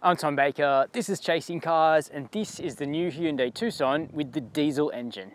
I'm Tom Baker, this is Chasing Cars, and this is the new Hyundai Tucson with the diesel engine.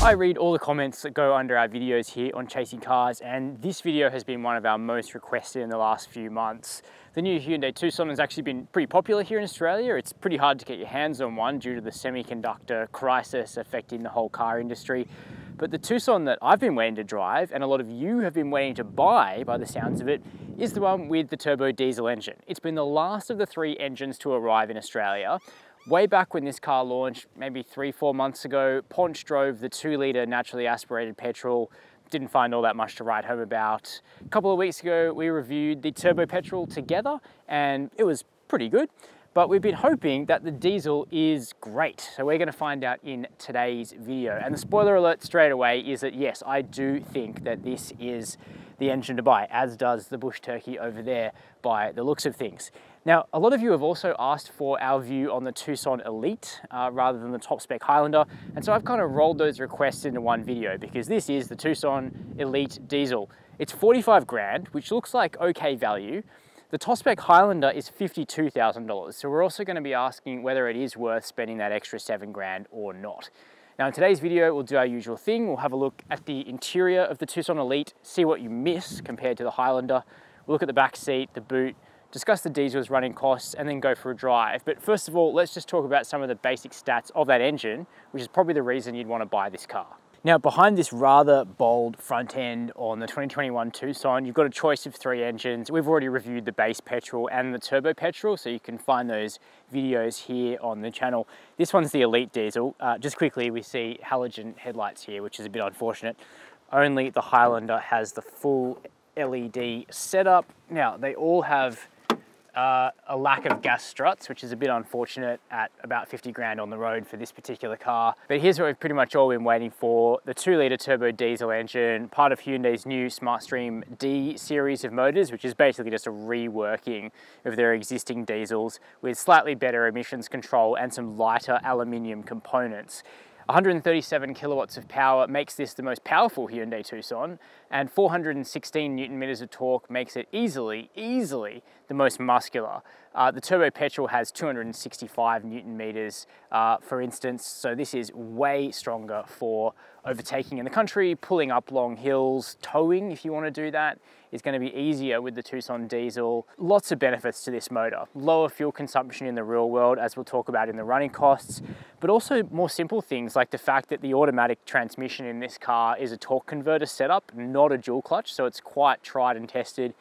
I read all the comments that go under our videos here on Chasing Cars, and this video has been one of our most requested in the last few months. The new Hyundai Tucson has actually been pretty popular here in Australia. It's pretty hard to get your hands on one due to the semiconductor crisis affecting the whole car industry. But the Tucson that I've been waiting to drive, and a lot of you have been waiting to buy by the sounds of it, is the one with the turbo diesel engine. It's been the last of the 3 engines to arrive in Australia. Way back when this car launched, maybe 3-4 months ago, Ponch drove the 2-litre naturally aspirated petrol. Didn't find all that much to write home about. A couple of weeks ago, we reviewed the turbo petrol together, and it was pretty good. But we've been hoping that the diesel is great. So we're gonna find out in today's video. And the spoiler alert straight away is that yes, I do think that this is the engine to buy, as does the bush turkey over there by the looks of things. Now, a lot of you have also asked for our view on the Tucson Elite rather than the top spec Highlander. And so I've kind of rolled those requests into one video because this is the Tucson Elite diesel. It's 45 grand, which looks like okay value. The top spec Highlander is $52,000. So we're also going to be asking whether it is worth spending that extra 7 grand or not. Now in today's video, we'll do our usual thing. We'll have a look at the interior of the Tucson Elite, see what you miss compared to the Highlander. We'll look at the back seat, the boot, discuss the diesel's running costs, and then go for a drive. But first of all, let's just talk about some of the basic stats of that engine, which is probably the reason you'd want to buy this car. Now, behind this rather bold front end on the 2021 Tucson, you've got a choice of 3 engines. We've already reviewed the base petrol and the turbo petrol, so you can find those videos here on the channel. This one's the Elite diesel. Just quickly, we see halogen headlights here, which is a bit unfortunate. Only the Highlander has the full LED setup. Now, they all have a lack of gas struts, which is a bit unfortunate at about 50 grand on the road for this particular car. But here's what we've pretty much all been waiting for: the 2-litre turbo diesel engine, part of Hyundai's new SmartStream D series of motors, which is basically just a reworking of their existing diesels with slightly better emissions control and some lighter aluminium components. 137 kilowatts of power makes this the most powerful Hyundai Tucson, and 416 Newton meters of torque makes it easily the most muscular. The turbo petrol has 265 Newton meters, for instance, so this is way stronger for overtaking in the country, pulling up long hills, towing if you want to do that. Is going to be easier with the Tucson diesel. Lots of benefits to this motor. Lower fuel consumption in the real world, as we'll talk about in the running costs, but also more simple things like the fact that the automatic transmission in this car is a torque converter setup, not a dual clutch, so it's quite tried and tested.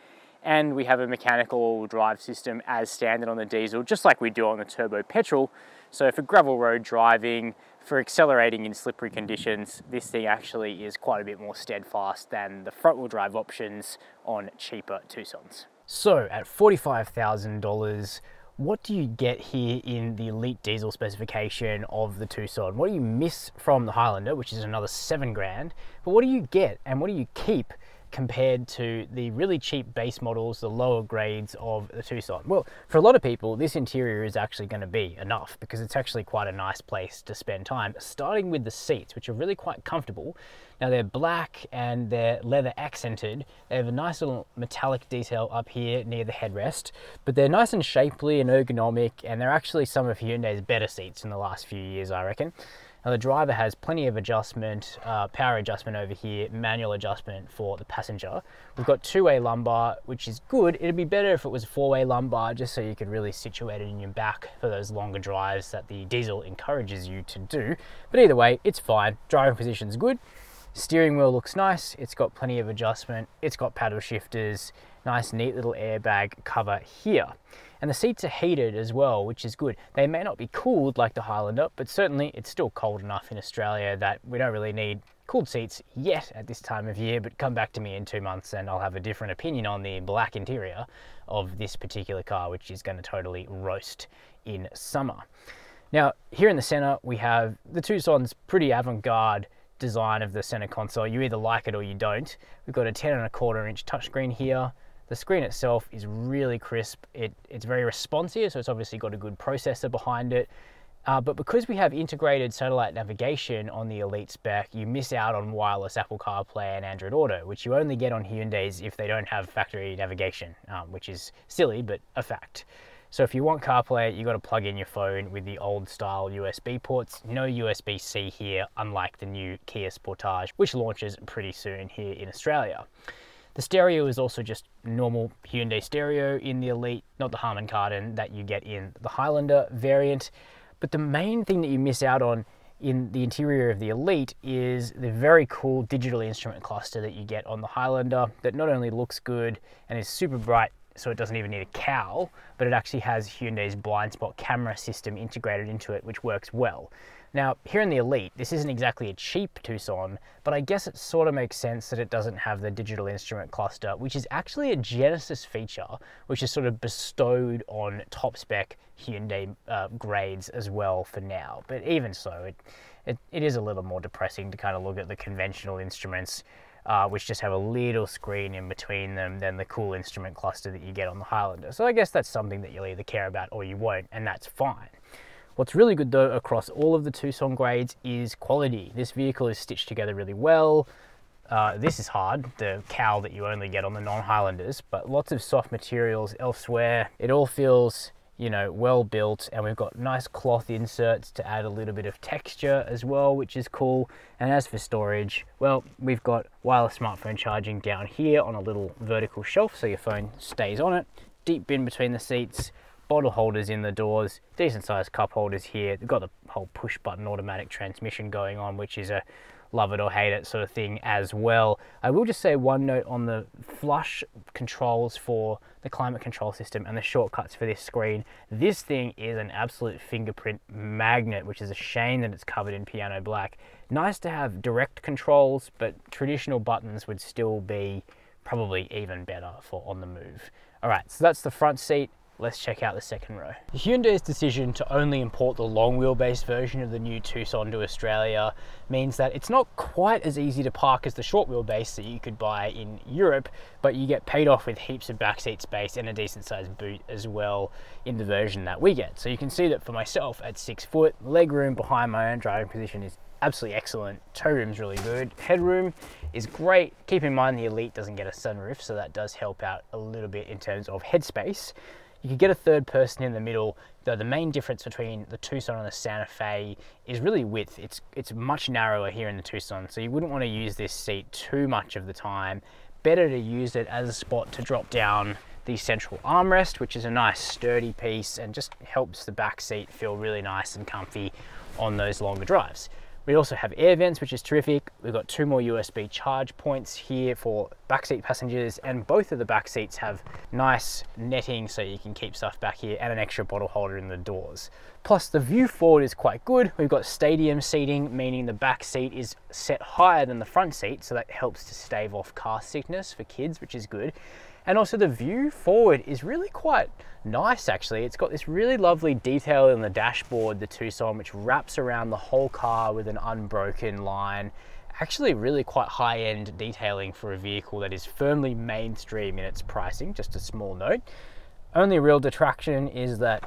And we have a mechanical all-wheel drive system as standard on the diesel, just like we do on the turbo petrol. So for gravel road driving, for accelerating in slippery conditions, this thing actually is quite a bit more steadfast than the front-wheel drive options on cheaper Tucsons. So at $45,000, what do you get here in the Elite diesel specification of the Tucson? What do you miss from the Highlander, which is another 7 grand? But what do you get and what do you keep compared to the really cheap base models, the lower grades of the Tucson? Well, for a lot of people, this interior is actually going to be enough because it's actually quite a nice place to spend time, starting with the seats, which are really quite comfortable. Now they're black and they're leather accented. They have a nice little metallic detail up here near the headrest, but they're nice and shapely and ergonomic, and they're actually some of Hyundai's better seats in the last few years, I reckon. Now the driver has plenty of adjustment, power adjustment over here, manual adjustment for the passenger. We've got 2-way lumbar, which is good. It'd be better if it was 4-way lumbar, just so you could really situate it in your back for those longer drives that the diesel encourages you to do. But either way, it's fine. Driving position's good. Steering wheel looks nice. It's got plenty of adjustment. It's got paddle shifters, nice neat little airbag cover here. And the seats are heated as well, which is good. They may not be cooled like the Highlander, but certainly it's still cold enough in Australia that we don't really need cooled seats yet at this time of year, but come back to me in 2 months and I'll have a different opinion on the black interior of this particular car, which is going to totally roast in summer. Now, here in the center, we have the Tucson's pretty avant-garde design of the center console. You either like it or you don't. We've got a 10.25 inch touchscreen here. The screen itself is really crisp. It's very responsive, so it's obviously got a good processor behind it. But because we have integrated satellite navigation on the Elite spec, you miss out on wireless Apple CarPlay and Android Auto, which you only get on Hyundais if they don't have factory navigation, which is silly, but a fact. So if you want CarPlay, you got to plug in your phone with the old style USB ports. No USB-C here, unlike the new Kia Sportage, which launches pretty soon here in Australia. The stereo is also just normal Hyundai stereo in the Elite, not the Harman Kardon that you get in the Highlander variant. But the main thing that you miss out on in the interior of the Elite is the very cool digital instrument cluster that you get on the Highlander that not only looks good and is super bright, so it doesn't even need a cowl, but it actually has Hyundai's blind spot camera system integrated into it, which works well. Now, here in the Elite, this isn't exactly a cheap Tucson, but I guess it sort of makes sense that it doesn't have the digital instrument cluster, which is actually a Genesis feature, which is sort of bestowed on top spec Hyundai grades as well for now. But even so, it is a little more depressing to kind of look at the conventional instruments, which just have a little screen in between them than the cool instrument cluster that you get on the Highlander. So I guess that's something that you'll either care about or you won't, and that's fine. What's really good though across all of the Tucson grades is quality. This vehicle is stitched together really well. This is hard, the cowl that you only get on the non-Highlanders, but lots of soft materials elsewhere. It all feels, you know, well built, and we've got nice cloth inserts to add a little bit of texture as well, which is cool. And as for storage, well, we've got wireless smartphone charging down here on a little vertical shelf so your phone stays on it. Deep bin between the seats, bottle holders in the doors, decent sized cup holders here. They've got the whole push button automatic transmission going on, which is a love it or hate it sort of thing as well. I will just say one note on the flush controls for the climate control system and the shortcuts for this screen. This thing is an absolute fingerprint magnet, which is a shame that it's covered in piano black. Nice to have direct controls, but traditional buttons would still be probably even better for on the move. All right, so that's the front seat. Let's check out the second row. Hyundai's decision to only import the long wheelbase version of the new Tucson to Australia means that it's not quite as easy to park as the short wheelbase that you could buy in Europe, but you get paid off with heaps of backseat space and a decent sized boot as well in the version that we get. So you can see that for myself at 6 foot, leg room behind my own driving position is absolutely excellent. Toe room's really good. Headroom is great. Keep in mind the Elite doesn't get a sunroof, so that does help out a little bit in terms of headspace. You could get a third person in the middle, though the main difference between the Tucson and the Santa Fe is really width. It's much narrower here in the Tucson, so you wouldn't want to use this seat too much of the time. Better to use it as a spot to drop down the central armrest, which is a nice sturdy piece and just helps the back seat feel really nice and comfy on those longer drives. We also have air vents, which is terrific. We've got 2 more USB charge points here for backseat passengers, and both of the back seats have nice netting so you can keep stuff back here, and an extra bottle holder in the doors. Plus the view forward is quite good. We've got stadium seating, meaning the back seat is set higher than the front seat, so that helps to stave off car sickness for kids, which is good. And also the view forward is really quite nice actually. It's got this really lovely detail in the dashboard, the Tucson, which wraps around the whole car with an unbroken line. Actually really quite high-end detailing for a vehicle that is firmly mainstream in its pricing, just a small note. Only real detraction is that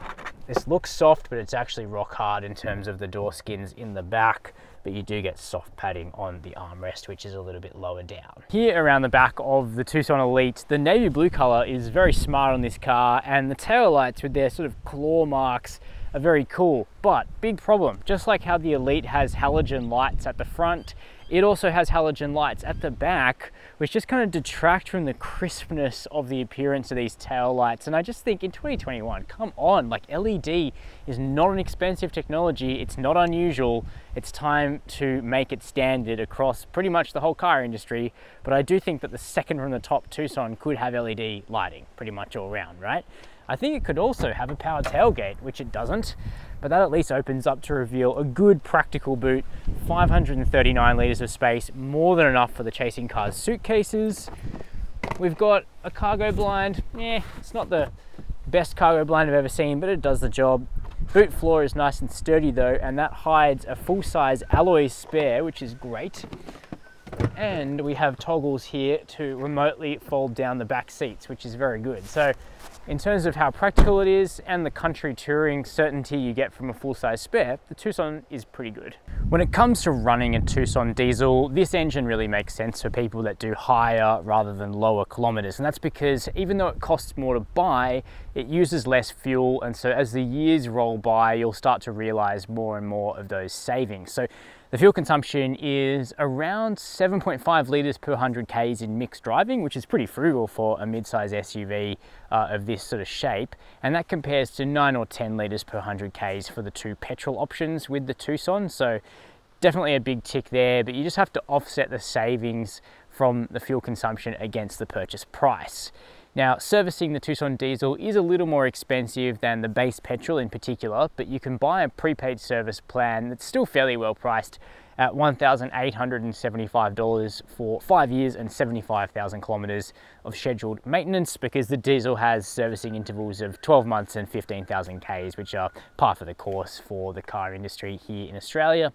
this looks soft, but it's actually rock hard in terms of the door skins in the back, but you do get soft padding on the armrest, which is a little bit lower down. Here around the back of the Tucson Elite, the navy blue color is very smart on this car, and the tail lights with their sort of claw marks are very cool. But big problem, just like how the Elite has halogen lights at the front, it also has halogen lights at the back, which just kind of detract from the crispness of the appearance of these tail lights. And I just think in 2021, come on, like LED is not an expensive technology. It's not unusual. It's time to make it standard across pretty much the whole car industry. But I do think that the second from the top Tucson could have LED lighting pretty much all around, right? I think it could also have a power tailgate, which it doesn't, but that at least opens up to reveal a good practical boot. 539 litres of space, more than enough for the chasing car's suitcases. We've got a cargo blind. It's not the best cargo blind I've ever seen, but it does the job. Boot floor is nice and sturdy though, and that hides a full-size alloy spare, which is great. and we have toggles here to remotely fold down the back seats, which is very good. So in terms of how practical it is and the country touring certainty you get from a full-size spare, the Tucson is pretty good. When it comes to running a Tucson diesel, this engine really makes sense for people that do higher rather than lower kilometers. And that's because even though it costs more to buy, it uses less fuel. And so as the years roll by, you'll start to realize more and more of those savings. So the fuel consumption is around 7.5 litres per 100 Ks in mixed driving, which is pretty frugal for a mid-size SUV of this sort of shape. And that compares to 9 or 10 litres per 100 Ks for the two petrol options with the Tucson. So definitely a big tick there, but you just have to offset the savings from the fuel consumption against the purchase price. Now, servicing the Tucson diesel is a little more expensive than the base petrol in particular, but you can buy a prepaid service plan that's still fairly well priced at $1,875 for 5 years and 75,000 kilometers of scheduled maintenance, because the diesel has servicing intervals of 12 months and 15,000 Ks, which are par for the course for the car industry here in Australia.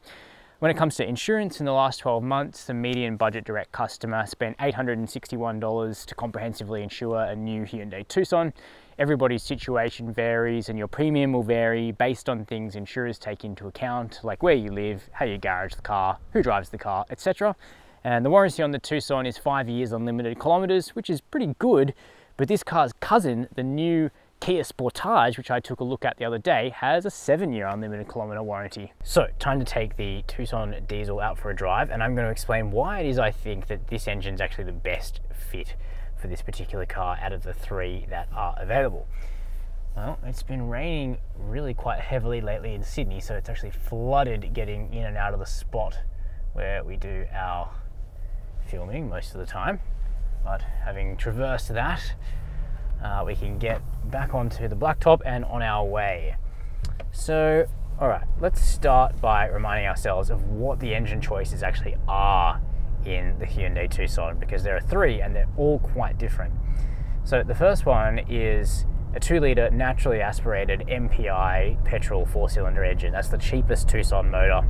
When it comes to insurance, in the last 12 months, the median budget direct customer spent $861 to comprehensively insure a new Hyundai Tucson. Everybody's situation varies and your premium will vary based on things insurers take into account, like where you live, how you garage the car, who drives the car, etc. And the warranty on the Tucson is 5 years unlimited kilometers, which is pretty good, but this car's cousin, the new Kia Sportage, which I took a look at the other day, has a 7-year unlimited kilometer warranty. So time to take the Tucson diesel out for a drive, and I'm going to explain why it is I think that this engine is actually the best fit for this particular car out of the three that are available. Well, it's been raining really quite heavily lately in Sydney, so it's actually flooded getting in and out of the spot where we do our filming most of the time. But having traversed that, we can get back onto the blacktop and on our way. So, all right, let's start by reminding ourselves of what the engine choices actually are in the Hyundai Tucson, because there are three and they're all quite different. So the first one is a 2-litre naturally aspirated MPI petrol 4-cylinder engine. That's the cheapest Tucson motor,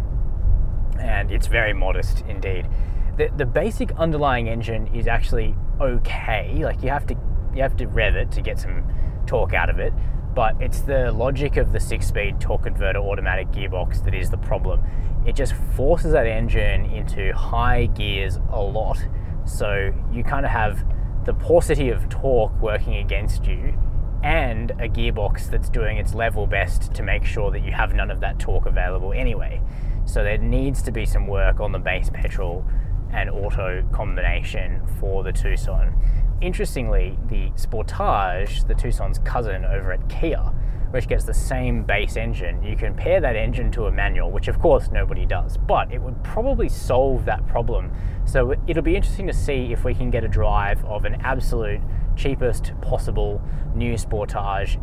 and it's very modest indeed. The basic underlying engine is actually okay. Like you have to rev it to get some torque out of it, but it's the logic of the 6-speed torque converter automatic gearbox that is the problem. It just forces that engine into high gears a lot, so you kind of have the paucity of torque working against you and a gearbox that's doing its level best to make sure that you have none of that torque available anyway. So there needs to be some work on the base petrol and auto combination for the Tucson. Interestingly, the Sportage, the Tucson's cousin over at Kia, which gets the same base engine, you can pair that engine to a manual, which of course nobody does, but it would probably solve that problem. So it'll be interesting to see if we can get a drive of an absolute cheapest possible new Sportage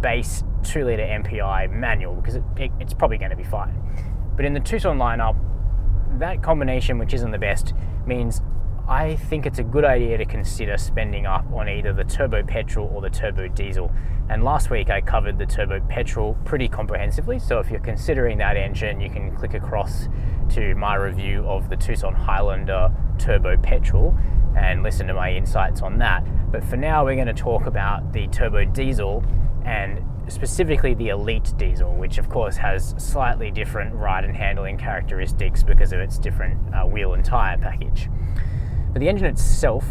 base 2-litre MPI manual, because it's probably going to be fine. But in the Tucson lineup, that combination, which isn't the best, means I think it's a good idea to consider spending up on either the turbo petrol or the turbo diesel. And last week I covered the turbo petrol pretty comprehensively, so if you're considering that engine, you can click across to my review of the Tucson Highlander turbo petrol and listen to my insights on that. But for now, we're going to talk about the turbo diesel, and specifically the Elite diesel, which of course has slightly different ride and handling characteristics because of its different wheel and tire package. But the engine itself,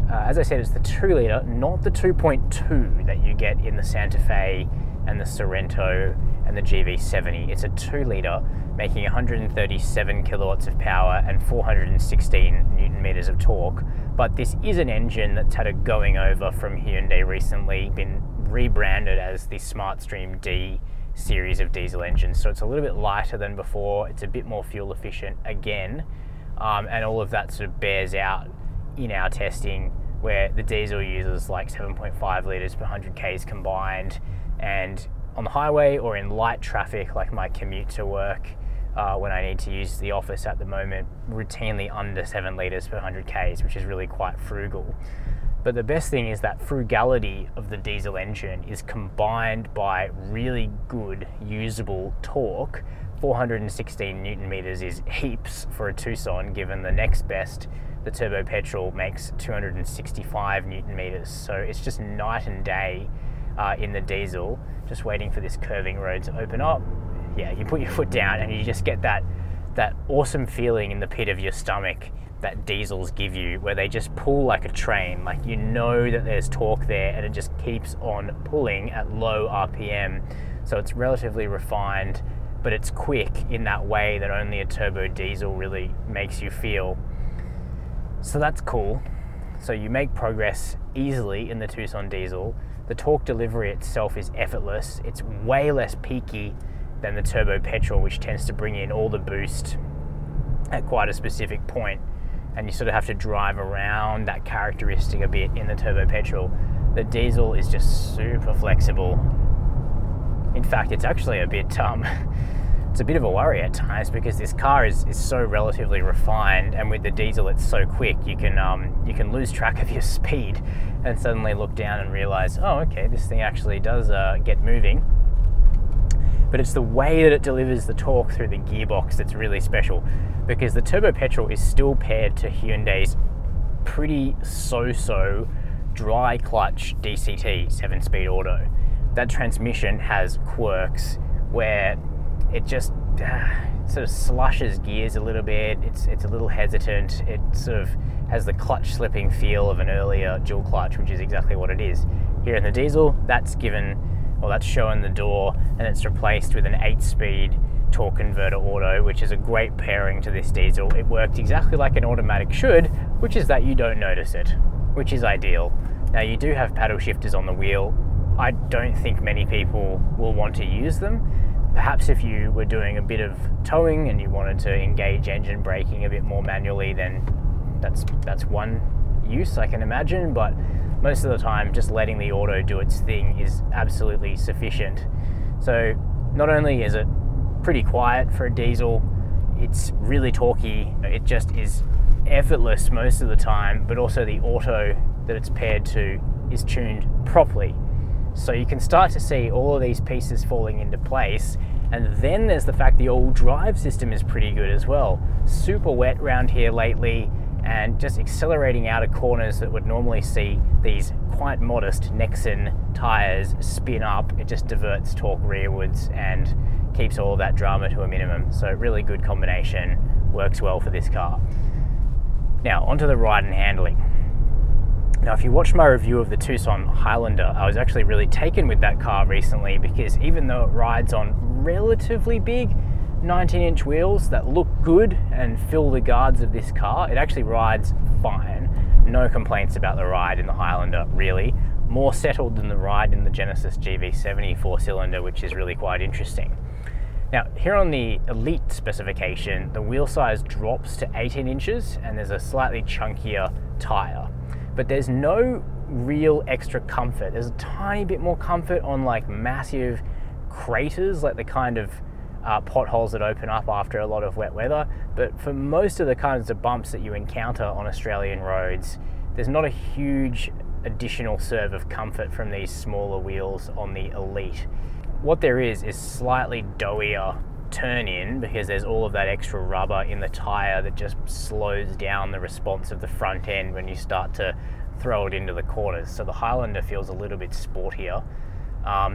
as I said, is the 2-litre, not the 2.2 that you get in the Santa Fe and the Sorento and the GV70. It's a 2-litre, making 137 kilowatts of power and 416 newton meters of torque. But this is an engine that's had a going over from Hyundai recently, been rebranded as the SmartStream D series of diesel engines. So it's a little bit lighter than before, it's a bit more fuel efficient again. And all of that sort of bears out in our testing, where the diesel uses like 7.5 litres per 100 Ks combined, and on the highway or in light traffic like my commute to work, when I need to use the office at the moment, routinely under 7 litres per 100 Ks, which is really quite frugal. But the best thing is that frugality of the diesel engine is combined by really good usable torque 416 Newton meters is heaps for a Tucson, given the next best, the turbo petrol, makes 265 Newton meters. So it's just night and day in the diesel. Just waiting for this curving road to open up. Yeah, you put your foot down and you just get that awesome feeling in the pit of your stomach that diesels give you, where they just pull like a train. Like, you know that there's torque there and it just keeps on pulling at low RPM. So it's relatively refined, but it's quick in that way that only a turbo diesel really makes you feel. So that's cool. So you make progress easily in the Tucson diesel. The torque delivery itself is effortless. It's way less peaky than the turbo petrol, which tends to bring in all the boost at quite a specific point, and you sort of have to drive around that characteristic a bit in the turbo petrol. The diesel is just super flexible. In fact, it's actually a bit it's a bit of a worry at times, because this car is so relatively refined, and with the diesel it's so quick, you can lose track of your speed and suddenly look down and realize, oh, okay, this thing actually does get moving. But it's the way that it delivers the torque through the gearbox that's really special, because the turbo petrol is still paired to Hyundai's pretty so-so dry clutch DCT 7-speed auto. That transmission has quirks where it just sort of slushes gears a little bit. It's a little hesitant. It sort of has the clutch slipping feel of an earlier dual clutch, which is exactly what it is. Here in the diesel, that's shown the door, and it's replaced with an 8-speed torque converter auto, which is a great pairing to this diesel. It works exactly like an automatic should, which is that you don't notice it, which is ideal. Now, you do have paddle shifters on the wheel. I don't think many people will want to use them. Perhaps if you were doing a bit of towing and you wanted to engage engine braking a bit more manually, then that's one use I can imagine, but most of the time just letting the auto do its thing is absolutely sufficient. So not only is it pretty quiet for a diesel, it's really torquey, it just is effortless most of the time, but also the auto that it's paired to is tuned properly. So you can start to see all of these pieces falling into place. And then there's the fact the all drive system is pretty good as well. Super wet around here lately, and just accelerating out of corners that would normally see these quite modest Nexen tires spin up. It just diverts torque rearwards and keeps all of that drama to a minimum. So really good combination, works well for this car. Now onto the ride and handling. Now, if you watched my review of the Tucson Highlander, I was actually really taken with that car recently, because even though it rides on relatively big 19-inch wheels that look good and fill the guards of this car, it actually rides fine. No complaints about the ride in the Highlander, really. More settled than the ride in the Genesis GV70 4-cylinder, which is really quite interesting. Now, here on the Elite specification, the wheel size drops to 18 inches and there's a slightly chunkier tire. But there's no real extra comfort. There's a tiny bit more comfort on like massive craters, like the kind of potholes that open up after a lot of wet weather. But for most of the kinds of bumps that you encounter on Australian roads, there's not a huge additional serve of comfort from these smaller wheels on the Elite. What there is slightly doughier turn in, because there's all of that extra rubber in the tire that just slows down the response of the front end when you start to throw it into the corners. So the Highlander feels a little bit sportier.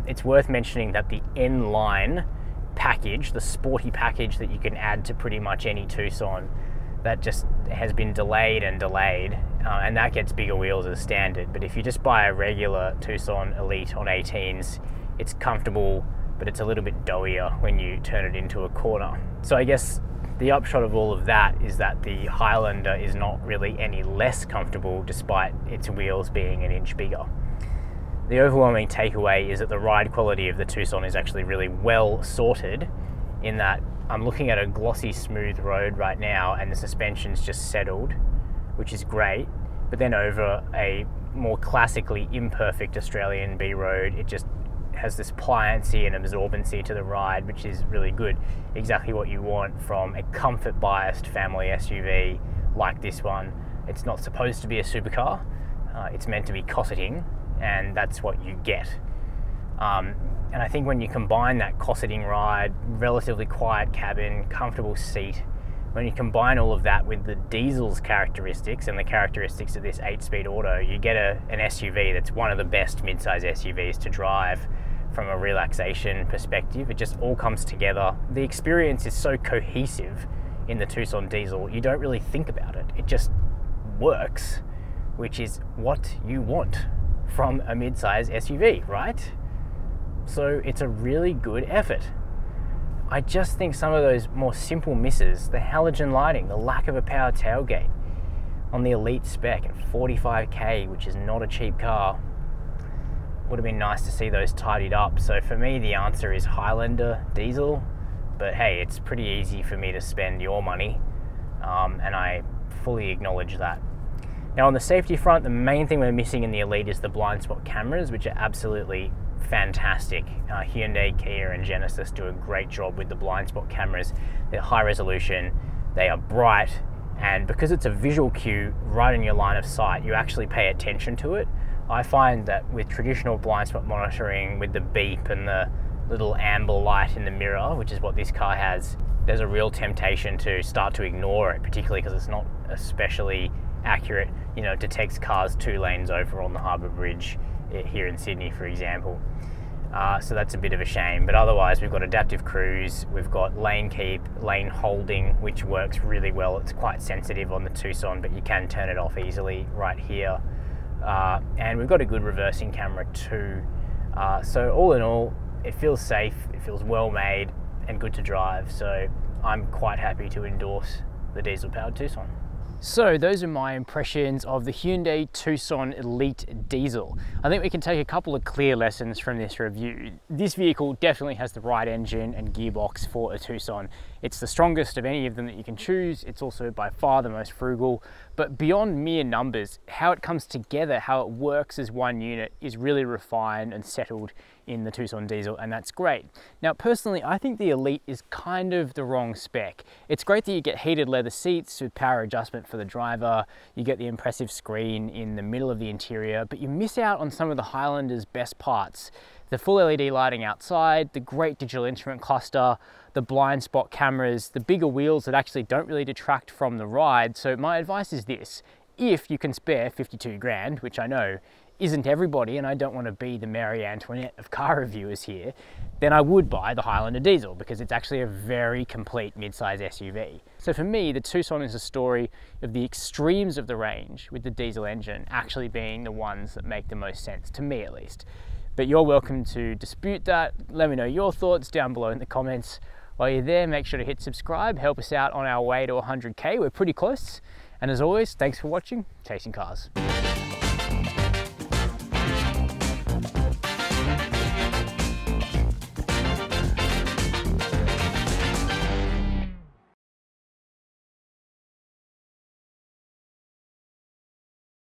It's worth mentioning that the N-Line package, the sporty package that you can add to pretty much any Tucson, that just has been delayed and delayed, and that gets bigger wheels as standard. But if you just buy a regular Tucson Elite on 18s, it's comfortable, but it's a little bit doughier when you turn it into a corner. So I guess the upshot of all of that is that the Highlander is not really any less comfortable despite its wheels being an inch bigger. The overwhelming takeaway is that the ride quality of the Tucson is actually really well sorted, in that I'm looking at a glossy smooth road right now and the suspension's just settled, which is great, but then over a more classically imperfect Australian B road, it just has this pliancy and absorbency to the ride, which is really good. Exactly what you want from a comfort-biased family SUV like this one. It's not supposed to be a supercar. It's meant to be cosseting, and that's what you get. And I think when you combine that cosseting ride, relatively quiet cabin, comfortable seat, when you combine all of that with the diesel's characteristics and the characteristics of this 8-speed auto, you get an SUV that's one of the best mid-size SUVs to drive from a relaxation perspective. It just all comes together. The experience is so cohesive in the Tucson diesel, you don't really think about it. It just works, which is what you want from a mid-size SUV, right? So it's a really good effort. I just think some of those more simple misses, the halogen lighting, the lack of a power tailgate on the Elite spec at 45K, which is not a cheap car, would have been nice to see those tidied up. So for me, the answer is Highlander diesel, but hey, it's pretty easy for me to spend your money, and I fully acknowledge that. Now on the safety front, the main thing we're missing in the Elite is the blind spot cameras, which are absolutely fantastic. Hyundai, Kia and Genesis do a great job with the blind spot cameras. They're high resolution, they are bright, and because it's a visual cue right in your line of sight, you actually pay attention to it. I find that with traditional blind spot monitoring, with the beep and the little amber light in the mirror, which is what this car has, there's a real temptation to start to ignore it, particularly because it's not especially accurate. You know, it detects cars 2 lanes over on the Harbour Bridge here in Sydney, for example. So that's a bit of a shame, but otherwise we've got adaptive cruise, we've got lane keep, lane holding, which works really well. It's quite sensitive on the Tucson, but you can turn it off easily right here. And we've got a good reversing camera too. So all in all, it feels safe, it feels well made and good to drive. So I'm quite happy to endorse the diesel powered Tucson. So those are my impressions of the Hyundai Tucson Elite diesel. I think we can take a couple of clear lessons from this review. This vehicle definitely has the right engine and gearbox for a Tucson. It's the strongest of any of them that you can choose. It's also by far the most frugal, but beyond mere numbers, how it comes together, how it works as one unit is really refined and settled in the Tucson diesel, and that's great. Now personally, I think the Elite is kind of the wrong spec. It's great that you get heated leather seats with power adjustment for the driver, you get the impressive screen in the middle of the interior, but you miss out on some of the Highlander's best parts. The full LED lighting outside, the great digital instrument cluster, the blind spot cameras, the bigger wheels that actually don't really detract from the ride. So my advice is this: if you can spare 52 grand, which I know isn't everybody, and I don't want to be the Marie Antoinette of car reviewers here, then I would buy the Highlander diesel because it's actually a very complete mid-size SUV. So for me, the Tucson is a story of the extremes of the range, with the diesel engine actually being the ones that make the most sense, to me at least. But you're welcome to dispute that. Let me know your thoughts down below in the comments. While you're there, make sure to hit subscribe, help us out on our way to 100K. We're pretty close. And as always, thanks for watching Chasing Cars.